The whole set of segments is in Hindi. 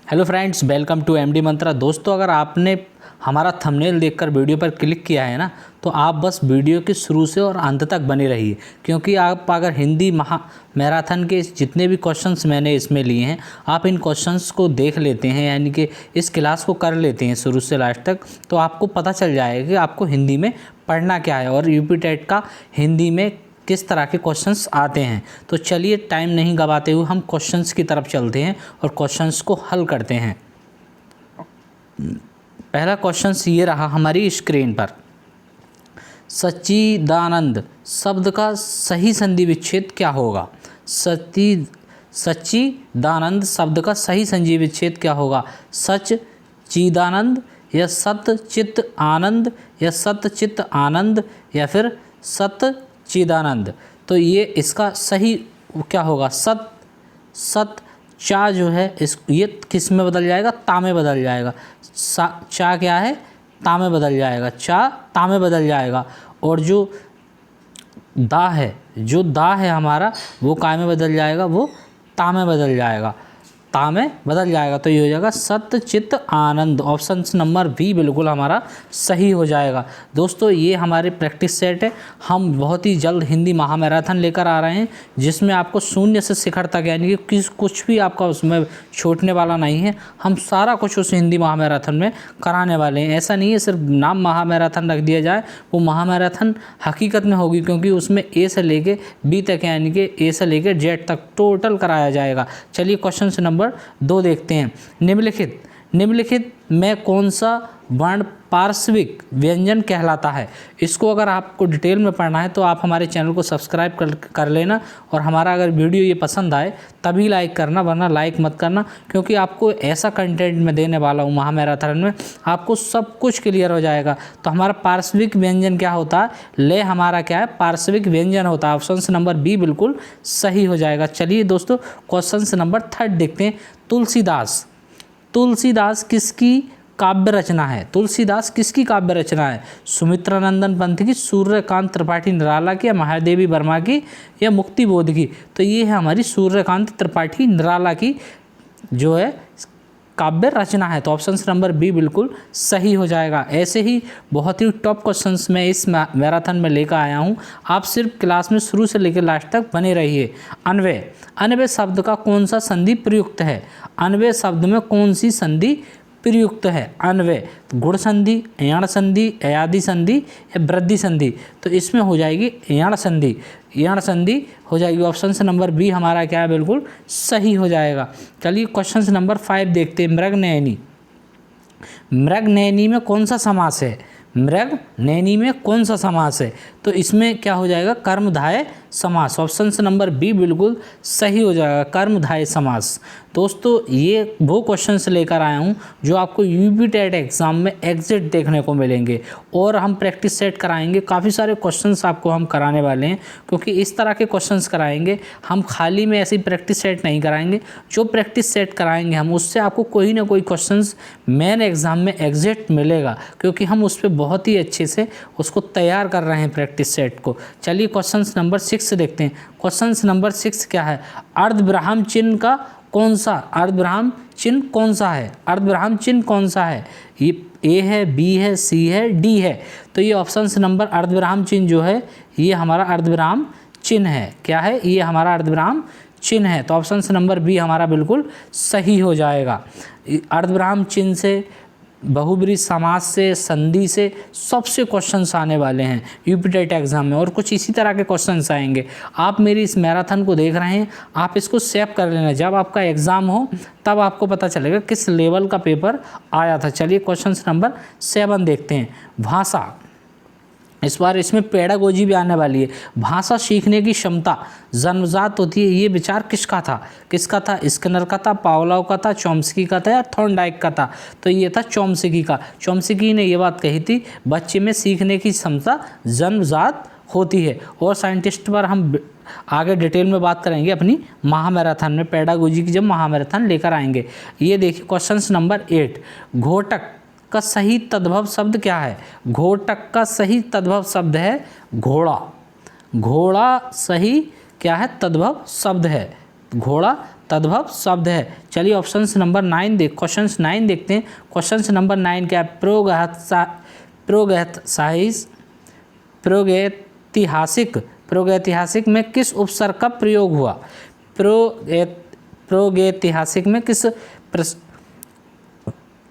Hello friends, welcome to MD Mantra. दोस्तों, अगर आपने हमारा थंबनेल देखकर वीडियो पर क्लिक किया है ना, तो आप बस वीडियो के शुरू से और अंत तक बने रहिए, क्योंकि आप अगर हिंदी मैराथन के जितने भी क्वेश्चंस मैंने इसमें लिए हैं, आप इन क्वेश्चंस को देख लेते हैं, यानी कि इस क्लास को कर लेते हैं शुरू से लास्ट तक, तो आपको पता चल जाएगा कि आपको हिंदी में पढ़ना क्या है और यूपी टेट का हिंदी में किस तरह के क्वेश्चंस आते हैं। तो चलिए टाइम नहीं गवाते हुए हम क्वेश्चंस की तरफ चलते हैं और क्वेश्चंस को हल करते हैं। पहला क्वेश्चंस ये रहा हमारी स्क्रीन पर। सच्चिदानंद शब्द का सही संधि विच्छेद क्या होगा? सच्चिदानंद शब्द का सही संधि विच्छेद क्या होगा? सच चिदानंद या सत चित आनंद या सत चित आनंद या फिर सत चिदानंद। तो ये इसका सही क्या होगा? सत चा जो है ये किस में बदल जाएगा? ता में बदल जाएगा। चा क्या है? ता में बदल जाएगा। चा ता में बदल जाएगा। और जो दा है हमारा, वो काय में बदल जाएगा? वो ता में बदल जाएगा। ता में बदल जाएगा। तो ये हो जाएगा सत चित आनंद। ऑप्शन नंबर बी बिल्कुल हमारा सही हो जाएगा। दोस्तों, ये हमारे प्रैक्टिस सेट है। हम बहुत ही जल्द हिंदी महामैराथन लेकर आ रहे हैं, जिसमें आपको शून्य से शिखर तक, यानी कि कुछ भी आपका उसमें छूटने वाला नहीं है। हम सारा कुछ उस हिंदी महामैराथन में कराने वाले हैं। ऐसा नहीं है सिर्फ नाम महामैराथन रख दिया जाए, वो महामैराथन हकीकत में होगी, क्योंकि उसमें ए से लेके बी तक, यानी कि ए से लेके जेड तक टोटल कराया जाएगा। चलिए क्वेश्चन नंबर 2 देखते हैं। निम्नलिखित में कौन सा वर्ण पार्श्विक व्यंजन कहलाता है? इसको अगर आपको डिटेल में पढ़ना है तो आप हमारे चैनल को सब्सक्राइब कर लेना, और हमारा अगर वीडियो ये पसंद आए तभी लाइक करना, वरना लाइक मत करना, क्योंकि आपको ऐसा कंटेंट मैं देने वाला हूँ महामैराथन में, आपको सब कुछ क्लियर हो जाएगा। तो हमारा पार्श्विक व्यंजन क्या होता है? ले हमारा क्या है? पार्श्विक व्यंजन होता है। ऑप्शन नंबर बी बिल्कुल सही हो जाएगा। चलिए दोस्तों क्वेश्चन नंबर 3 देखते हैं। तुलसीदास किसकी काव्य रचना है? तुलसीदास किसकी काव्य रचना है? सुमित्रानंदन पंत की, सूर्यकांत त्रिपाठी निराला की, या महादेवी वर्मा की, या मुक्तिबोध की? तो ये है हमारी सूर्यकांत त्रिपाठी निराला की जो है काव्य रचना है। तो ऑप्शन नंबर बी बिल्कुल सही हो जाएगा। ऐसे ही बहुत ही टॉप क्वेश्चंस मैं इस मैराथन में लेकर आया हूँ। आप सिर्फ क्लास में शुरू से लेकर लास्ट तक बने रहिए। अन्वय शब्द का कौन सा संधि प्रयुक्त है? अन्वय शब्द में कौन सी संधि प्रयुक्त है? अन्वय गुण संधि, यण संधि, अयादि संधि या वृद्धि संधि? तो इसमें हो जाएगी यण संधि। यण संधि हो जाएगी। ऑप्शन नंबर बी हमारा क्या है? बिल्कुल सही हो जाएगा। चलिए क्वेश्चन नंबर 5 देखते हैं। मृगनयनी में कौन सा समास है? मृगनयनी में कौन सा समास है? तो इसमें क्या हो जाएगा? कर्मधारय समास। ऑप्शन नंबर बी बिल्कुल सही हो जाएगा, कर्मधारय समास। दोस्तों, ये वो क्वेश्चंस लेकर आया हूँ जो आपको यूपी टेट एग्जाम में एग्जिट देखने को मिलेंगे, और हम प्रैक्टिस सेट कराएंगे। काफ़ी सारे क्वेश्चंस आपको हम कराने वाले हैं, क्योंकि इस तरह के क्वेश्चंस कराएंगे हम। खाली में ऐसी प्रैक्टिस सेट नहीं कराएंगे। जो प्रैक्टिस सेट कराएंगे हम, उससे आपको कोई ना कोई क्वेश्चंस मेन एग्जाम में एग्जिट मिलेगा, क्योंकि हम उस पर बहुत ही अच्छे से उसको तैयार कर रहे हैं प्रैक्टिस सेट को। चलिए क्वेश्चन नंबर 6 देखते हैं। क्वेश्चन नंबर 6 क्या है? अर्धविराम चिन्ह का कौन सा अर्धविराम चिन्ह कौन सा है? अर्धविराम चिन्ह कौन सा है? ये ए है, बी है, सी है, डी है? तो ये ऑप्शन नंबर अर्धविराम चिन्ह जो है, ये हमारा अर्धविराम चिन्ह है। क्या है? ये हमारा अर्धविराम चिन्ह है। तो ऑप्शन नंबर बी हमारा बिल्कुल सही हो जाएगा। अर्धविराम चिन्ह से, बहुब्रीहि समास से, संधि से सबसे क्वेश्चंस आने वाले हैं यूपी टेट एग्जाम में, और कुछ इसी तरह के क्वेश्चंस आएंगे। आप मेरी इस मैराथन को देख रहे हैं, आप इसको सेव कर लेना। जब आपका एग्ज़ाम हो तब आपको पता चलेगा किस लेवल का पेपर आया था। चलिए क्वेश्चन नंबर 7 देखते हैं। भाषा, इस बार इसमें पेडागोजी भी आने वाली है। भाषा सीखने की क्षमता जन्मजात होती है, ये विचार किसका था? स्किनर का था, पावलोव का था, चॉम्स्की का था, या थॉर्नडाइक का था? तो ये था चॉम्स्की का। चॉम्स्की ने ये बात कही थी, बच्चे में सीखने की क्षमता जन्मजात होती है। और साइंटिस्ट पर हम आगे डिटेल में बात करेंगे अपनी महामैराथन में, पेडागोजी की जब महामैराथन लेकर आएंगे। ये देखिए क्वेश्चन नंबर 8। घोटक का सही तद्भव शब्द क्या है? घोटक का सही तद्भव शब्द है घोड़ा। घोड़ा सही क्या है? तद्भव शब्द है। घोड़ा तद्भव शब्द है। चलिए ऑप्शन नंबर 9 क्वेश्चन 9 देखते हैं। क्वेश्चन नंबर 9 क्या है? प्रागैतिहासिक में किस उपसर्ग का प्रयोग हुआ? प्रागैतिहासिक में किस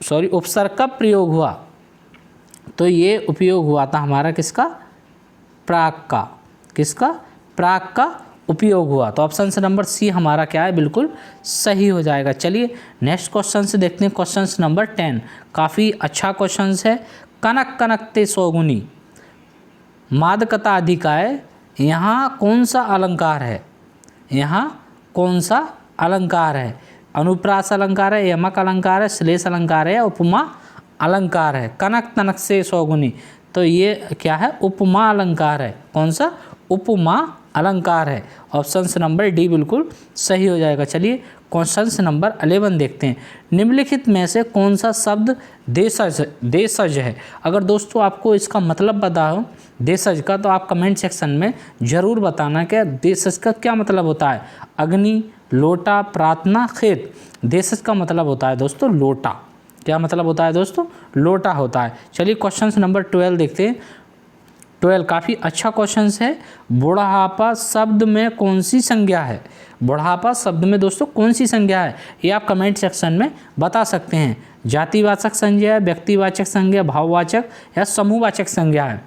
उपसर्ग का प्रयोग हुआ? तो ये उपयोग हुआ था हमारा किसका? प्राक का। किसका? प्राक का उपयोग हुआ। तो ऑप्शन नंबर सी हमारा क्या है? बिल्कुल सही हो जाएगा। चलिए नेक्स्ट क्वेश्चन से देखते हैं। क्वेश्चन नंबर 10 काफ़ी अच्छा क्वेश्चन है। कनक कनकते सौगुनी मादकता अधिकाय, यहाँ कौन सा अलंकार है? यहाँ कौन सा अलंकार है? अनुप्रास अलंकार है, यमक अलंकार है, श्लेष अलंकार है या उपमा अलंकार है? कनक तनक से सौगुनी, तो ये क्या है? उपमा अलंकार है। कौन सा? उपमा अलंकार है। ऑप्शन नंबर डी बिल्कुल सही हो जाएगा। चलिए क्वेश्चन नंबर 11 देखते हैं। निम्नलिखित में से कौन सा शब्द देशज है? अगर दोस्तों आपको इसका मतलब पता हो देशज का, तो आप कमेंट सेक्शन में ज़रूर बताना कि देशज का क्या मतलब होता है। अग्नि, लोटा, प्रार्थना, खेत। देशज का मतलब होता है दोस्तों लोटा। क्या मतलब होता है दोस्तों? लोटा होता है। चलिए क्वेश्चन नंबर 12 देखते हैं। 12 काफ़ी अच्छा क्वेश्चन है। बुढ़ापा शब्द में कौन सी संज्ञा है? बुढ़ापा शब्द में दोस्तों कौन सी संज्ञा है? ये आप कमेंट सेक्शन में बता सकते हैं। जातिवाचक संज्ञा है, व्यक्तिवाचक संज्ञा, भाववाचक या समूहवाचक संज्ञा है?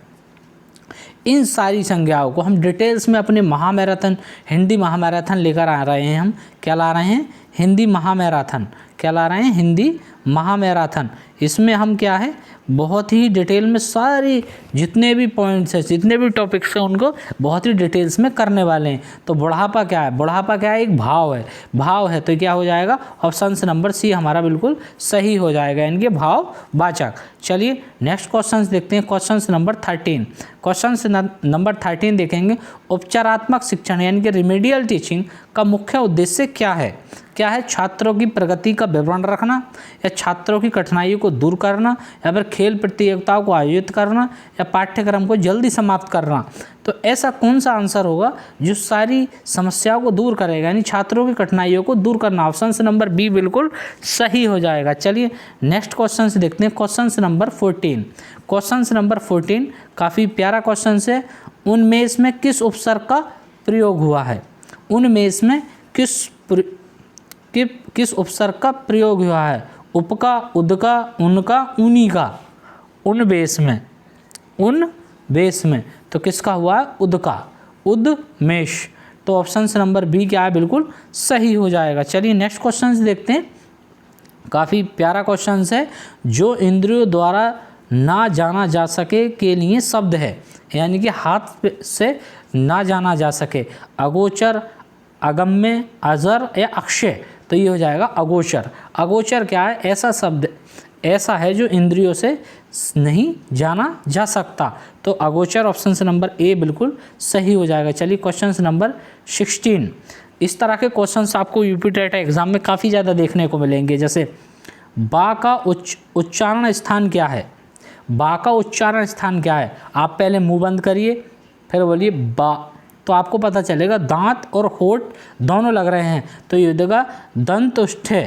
इन सारी संज्ञाओं को हम डिटेल्स में अपने महामैराथन, हिंदी महामैराथन लेकर आ रहे हैं। हम क्या ला रहे हैं? हिंदी महामैराथन। क्या ला रहे हैं? हिंदी महामैराथन। इसमें हम क्या है? बहुत ही डिटेल में सारी जितने भी पॉइंट्स हैं, जितने भी टॉपिक्स हैं, उनको बहुत ही डिटेल्स में करने वाले हैं। तो बुढ़ापा क्या है? बुढ़ापा क्या है? एक भाव है। भाव है तो क्या हो जाएगा? ऑप्शन नंबर सी हमारा बिल्कुल सही हो जाएगा, इनके भाववाचक। चलिए नेक्स्ट क्वेश्चन देखते हैं। Question number 13। क्वेश्चन नंबर 13 देखेंगे। उपचारात्मक शिक्षण यानी कि रिमेडियल टीचिंग का मुख्य उद्देश्य क्या है? क्या है? छात्रों की प्रगति का विवरण रखना, या छात्रों की कठिनाइयों को दूर करना, या फिर खेल प्रतियोगिताओं को आयोजित करना, या पाठ्यक्रम को जल्दी समाप्त करना। तो ऐसा कौन सा आंसर होगा जो सारी समस्याओं को दूर करेगा, यानी छात्रों की कठिनाइयों को दूर करना? ऑप्शन नंबर बी बिल्कुल सही हो जाएगा। चलिए नेक्स्ट क्वेश्चन से देखते हैं। Question number 14। क्वेश्चन नंबर 14 काफ़ी प्यारा क्वेश्चन है। उन्मेष में किस उपसर्ग का प्रयोग हुआ है? उन्मेष में किस उपसर्ग का प्रयोग हुआ है? उपका, उदका, उनका, उन्हीं का। उन्मेष में, उन्मेष में तो किसका हुआ है? उदका, उद्मेष। तो ऑप्शन नंबर बी क्या है? बिल्कुल सही हो जाएगा। चलिए नेक्स्ट क्वेश्चन देखते हैं। काफ़ी प्यारा क्वेश्चन है। जो इंद्रियों द्वारा ना जाना जा सके के लिए शब्द है, यानी कि हाथ से ना जाना जा सके। अगोचर, अगम्य, अजर या अक्षय। तो ये हो जाएगा अगोचर। अगोचर क्या है? ऐसा शब्द ऐसा है जो इंद्रियों से नहीं जाना जा सकता। तो अगोचर ऑप्शन नंबर ए बिल्कुल सही हो जाएगा। चलिए क्वेश्चन नंबर 16। इस तरह के क्वेश्चंस आपको यूपी टेट एग्जाम में काफ़ी ज़्यादा देखने को मिलेंगे। जैसे बा का उच्चारण स्थान क्या है? बा का उच्चारण स्थान क्या है? आप पहले मुंह बंद करिए, फिर बोलिए बा, तो आपको पता चलेगा दांत और होठ दोनों लग रहे हैं। तो ये देगा दंतुष्ठे।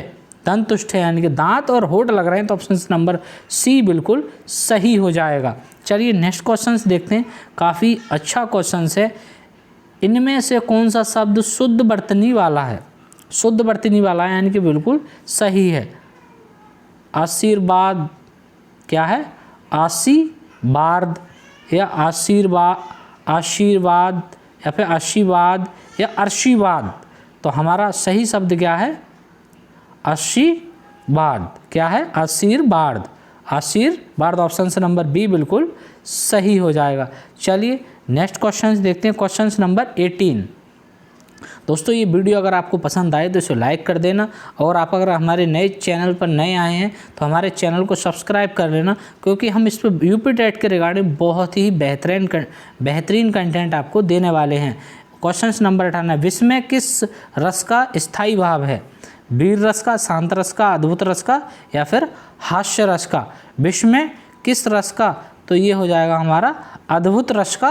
दंतुष्ठे यानी कि दांत और होठ लग रहे हैं। तो ऑप्शन नंबर सी बिल्कुल सही हो जाएगा। चलिए नेक्स्ट क्वेश्चन देखते हैं। काफ़ी अच्छा क्वेश्चन है। इनमें से कौन सा शब्द शुद्ध वर्तनी वाला है? शुद्ध वर्तनी वाला है यानी कि बिल्कुल सही है। आशीर्वाद क्या है? आशीर्वाद या आशीर्वाद या फिर आशीर्वाद या आशीर्वाद। तो हमारा सही शब्द क्या है? आशीर्वाद। क्या है? आशीर्वाद। आशीर्वाद ऑप्शन नंबर बी बिल्कुल सही हो जाएगा। चलिए नेक्स्ट क्वेश्चन देखते हैं। Question number 18। दोस्तों ये वीडियो अगर आपको पसंद आए तो इसे लाइक कर देना, और आप अगर हमारे नए चैनल पर नए आए हैं तो हमारे चैनल को सब्सक्राइब कर लेना, क्योंकि हम इस पर यूपी टेट के रिगार्डिंग बहुत ही बेहतरीन कंटेंट आपको देने वाले हैं। Question number 18। विश्व में किस रस का स्थायी भाव है? वीर रस का, शांत रस का, अद्भुत रस का या फिर हास्य रस का? विश्व में किस रस का? तो ये हो जाएगा हमारा अद्भुत रस का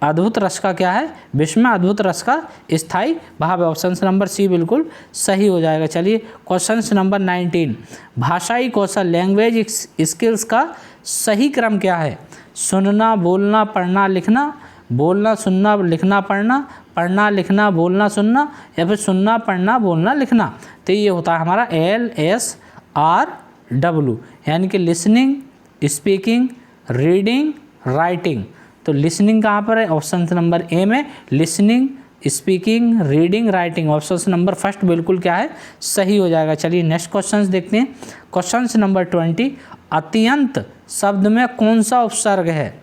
अद्भुत रस का क्या है, विश्व में अद्भुत रस का स्थायी भाव है। ऑप्शन नंबर सी बिल्कुल सही हो जाएगा। चलिए क्वेश्चन नंबर 19, भाषाई कौशल लैंग्वेज स्किल्स का सही क्रम क्या है? सुनना, बोलना, पढ़ना, लिखना, बोलना, सुनना, लिखना, पढ़ना, पढ़ना, लिखना, बोलना, सुनना, या फिर सुनना, पढ़ना, बोलना, लिखना। तो ये होता है हमारा LSRW, यानी कि लिसनिंग, स्पीकिंग, रीडिंग, राइटिंग। तो लिसनिंग कहाँ पर है? ऑप्शन नंबर ए में listening, speaking, reading, writing. Option number first बिल्कुल क्या है, सही हो जाएगा। चलिए नेक्स्ट क्वेश्चन देखते हैं। क्वेश्चन नंबर 20, अत्यंत शब्द में कौन सा उपसर्ग है?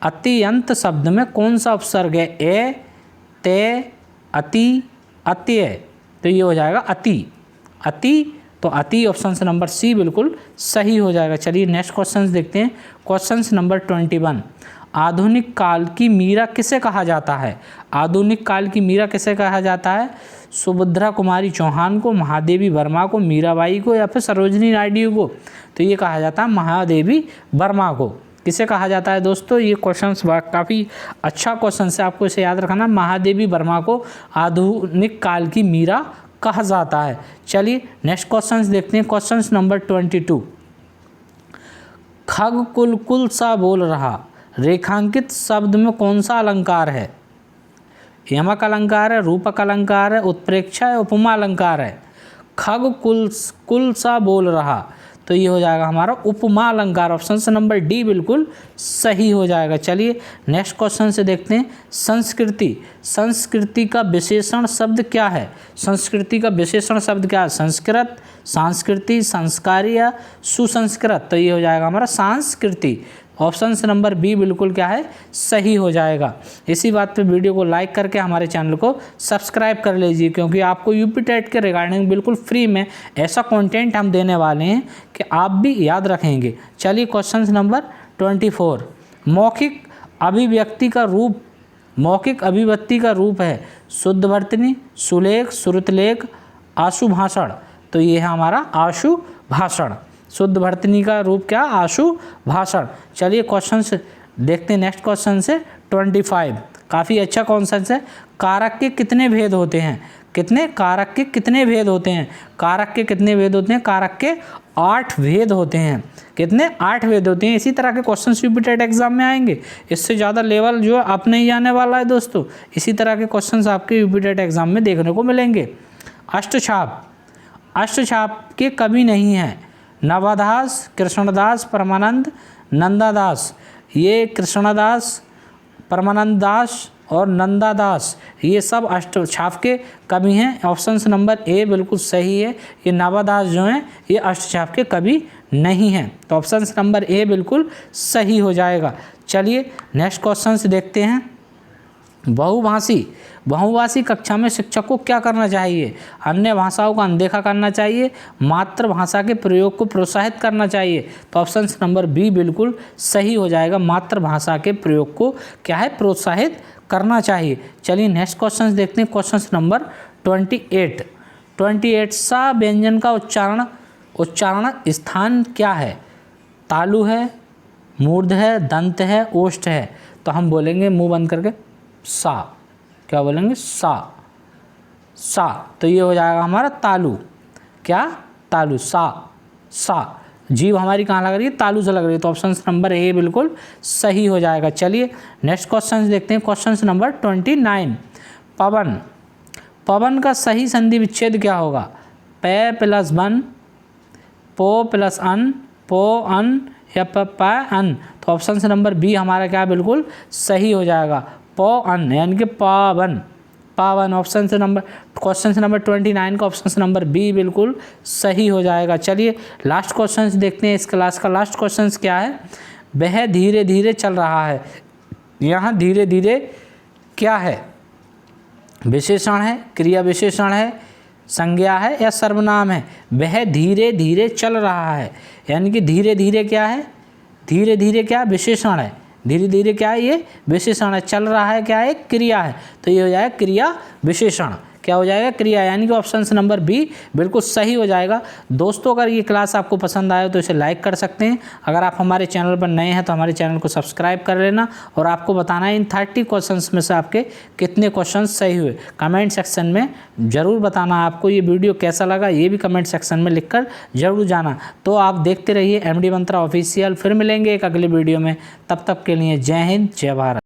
अत्यंत शब्द में कौन सा उपसर्ग है? ए, ते, अति, अत्यय। तो ये हो जाएगा अति। अति, तो अति ऑप्शन नंबर सी बिल्कुल सही हो जाएगा। चलिए नेक्स्ट क्वेश्चन देखते हैं। क्वेश्चन नंबर 21, आधुनिक काल की मीरा किसे कहा जाता है? आधुनिक काल की मीरा किसे कहा जाता है? सुभद्रा कुमारी चौहान को, महादेवी वर्मा को, मीराबाई को, या फिर सरोजिनी नायडू को? तो ये कहा जाता है महादेवी वर्मा को। किसे कहा जाता है दोस्तों? ये क्वेश्चन काफ़ी अच्छा क्वेश्चन है, आपको इसे याद रखना। महादेवी वर्मा को आधुनिक काल की मीरा कहा जाता है। चलिए नेक्स्ट क्वेश्चन देखते हैं। क्वेश्चन नंबर 22, खग कुल कुल सा बोल रहा, रेखांकित शब्द में कौन सा अलंकार है? यमक अलंकार है, रूपक अलंकार है, उत्प्रेक्षा है, उपमा अलंकार है? खग कुल कुल सा बोल रहा, तो ये हो जाएगा हमारा उपमा अलंकार। ऑप्शन नंबर डी बिल्कुल सही हो जाएगा। चलिए नेक्स्ट क्वेश्चन से देखते हैं। संस्कृति, संस्कृति का विशेषण शब्द क्या है? संस्कृति का विशेषण शब्द क्या है? संस्कृत, सांस्कृति, संस्कारी या सुसंस्कृत? तो ये हो जाएगा हमारा सांस्कृति। ऑप्शन नंबर बी बिल्कुल क्या है, सही हो जाएगा। इसी बात पे वीडियो को लाइक करके हमारे चैनल को सब्सक्राइब कर लीजिए, क्योंकि आपको यूपी टेट के रिगार्डिंग बिल्कुल फ्री में ऐसा कंटेंट हम देने वाले हैं कि आप भी याद रखेंगे। चलिए क्वेश्चन नंबर 24, मौखिक अभिव्यक्ति का रूप, मौखिक अभिव्यक्ति का रूप है शुद्ध वर्तनी, सुलेख, श्रुतलेख, आशु भाषण? तो ये है हमारा आशु भाषण। शुद्ध वर्तनी का रूप क्या? आशु भाषण। चलिए क्वेश्चन से देखते हैं। नेक्स्ट क्वेश्चन से 25, काफ़ी अच्छा क्वेश्चन है। कारक के कितने भेद होते हैं? कितने? कारक के कितने भेद होते हैं? कारक के कितने भेद होते हैं? कारक के 8 भेद होते हैं। कितने? 8 भेद होते हैं। इसी तरह के क्वेश्चन रिपीटेड एग्जाम में आएंगे, इससे ज़्यादा लेवल जो आप नहीं आने वाला है दोस्तों। इसी तरह के क्वेश्चन आपके रिपीटेड एग्जाम में देखने को मिलेंगे। अष्टछाप, अष्टछाप के कवि नहीं हैं नवादास, कृष्णदास, परमानंद, नंदादास। ये कृष्णदास, परमानंद दास और नंदादास, ये सब अष्टछाप के कवि हैं। ऑप्शन नंबर ए बिल्कुल सही है। ये नवादास जो हैं ये अष्टछाप के कवि नहीं हैं। तो ऑप्शन नंबर ए बिल्कुल सही हो जाएगा। चलिए नेक्स्ट क्वेश्चन से देखते हैं। बहुभाषी, बहुभाषी कक्षा में शिक्षक को क्या करना चाहिए? अन्य भाषाओं का अनदेखा करना चाहिए, मातृभाषा के प्रयोग को प्रोत्साहित करना चाहिए? तो ऑप्शन नंबर बी बिल्कुल सही हो जाएगा। मातृभाषा के प्रयोग को क्या है, प्रोत्साहित करना चाहिए। चलिए नेक्स्ट क्वेश्चन देखते हैं। क्वेश्चन नंबर 28, सा व्यंजन का उच्चारण स्थान क्या है? तालु है, मूर्ध है, दंत है, ओष्ठ है? तो हम बोलेंगे मुंह बंद करके सा। क्या बोलेंगे? सा, सा। तो ये हो जाएगा हमारा तालु। क्या? तालु, सा, सा। जीभ हमारी कहाँ लग रही है? तालु से लग रही है। तो ऑप्शन नंबर ए बिल्कुल सही हो जाएगा। चलिए नेक्स्ट क्वेश्चन देखते हैं। क्वेश्चन नंबर 29, पवन, पवन का सही संधि विच्छेद क्या होगा? पे प्लस वन, पो प्लस अन, पो अन, या प अन? तो ऑप्शन नंबर बी हमारा क्या बिल्कुल सही हो जाएगा, पो अन, यानी कि पावन, पावन। ऑप्शन से नंबर क्वेश्चन नंबर 29 का ऑप्शन नंबर बी बिल्कुल सही हो जाएगा। चलिए लास्ट क्वेश्चन देखते हैं। इस क्लास का लास्ट क्वेश्चन क्या है? वह धीरे धीरे चल रहा है। यहाँ धीरे धीरे क्या है? विशेषण है, क्रिया विशेषण है, संज्ञा है या सर्वनाम है? वह धीरे धीरे चल रहा है, यानी कि धीरे धीरे क्या है? धीरे धीरे क्या? विशेषण है। धीरे धीरे क्या है? ये विशेषण है। चल रहा है क्या है? क्रिया है। तो ये हो जाएगा क्रिया विशेषण। क्या हो जाएगा, क्रिया, यानी कि ऑप्शन नंबर बी बिल्कुल सही हो जाएगा। दोस्तों अगर ये क्लास आपको पसंद आए तो इसे लाइक कर सकते हैं। अगर आप हमारे चैनल पर नए हैं तो हमारे चैनल को सब्सक्राइब कर लेना और आपको बताना है इन 30 क्वेश्चंस में से आपके कितने क्वेश्चन सही हुए। कमेंट सेक्शन में ज़रूर बताना आपको ये वीडियो कैसा लगा, ये भी कमेंट सेक्शन में लिखकर जरूर जाना। तो आप देखते रहिए MD मंत्रा ऑफिशियल। फिर मिलेंगे एक अगले वीडियो में, तब तक के लिए जय हिंद, जय भारत।